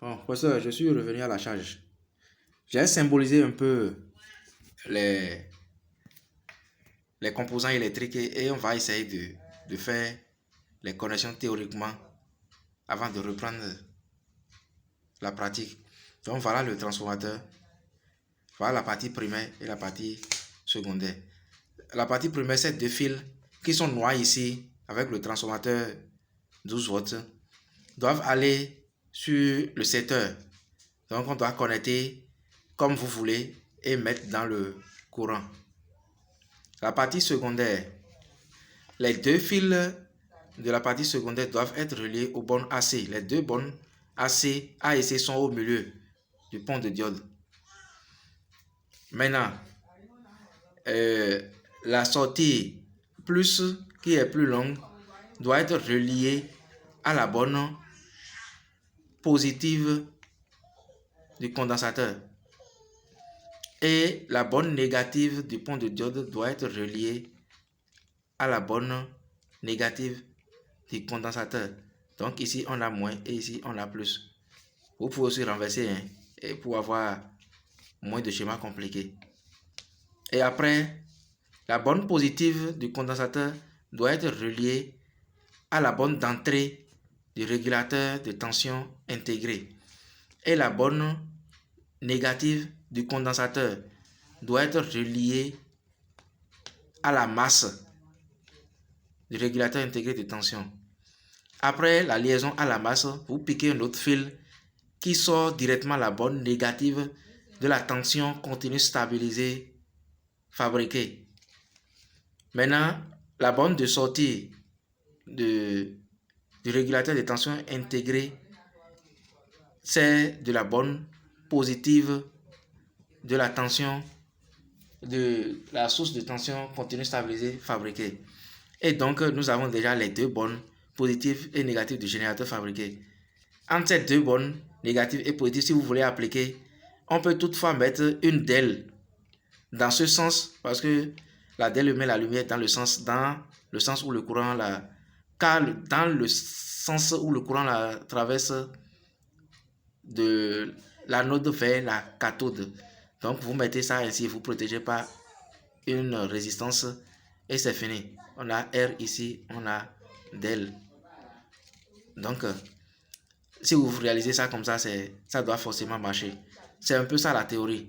Bon, professeur, je suis revenu à la charge. J'ai symbolisé un peu les, les composants électriques et on va essayer de faire les connexions théoriquement avant de reprendre la pratique. Donc voilà le transformateur, voilà la partie primaire et la partie secondaire. La partie primaire, c'est deux fils qui sont noirs ici avec le transformateur 12 volts doivent aller sur le secteur. Donc on doit connecter comme vous voulez et mettre dans le courant. La partie secondaire, les deux fils de la partie secondaire doivent être reliés aux bornes AC. Les deux bornes AC A et C sont au milieu du pont de diode. Maintenant, la sortie plus qui est plus longue doit être reliée à la borne positive du condensateur. Et la borne négative du pont de diode doit être reliée à la borne négative du condensateur. Donc ici on a moins et ici on a plus. Vous pouvez aussi renverser et pour avoir moins de schémas compliqués. Et après, la borne positive du condensateur doit être reliée à la borne d'entrée du régulateur de tension intégré. Et la borne négative du condensateur doit être reliée à la masse du régulateur intégré de tension. Après la liaison à la masse, vous piquez un autre fil qui sort directement la borne négative de la tension continue stabilisée fabriquée. Maintenant, la borne de sortie du régulateur de tension intégré, c'est de la borne positive de la tension de la source de tension continue stabilisée fabriquée. Et donc, nous avons déjà les deux bornes positives et négatives du générateur fabriqué. Entre ces deux bornes négatives et positives, si vous voulez appliquer, on peut toutefois mettre une DEL dans ce sens, parce que la DEL met la lumière dans le sens où le courant dans le sens où le courant la traverse de l'anode vers la cathode. Donc vous mettez ça ainsi, vous protégez par une résistance et c'est fini. On a R ici, on a DEL. Donc si vous réalisez ça comme ça, ça doit forcément marcher. C'est un peu ça la théorie.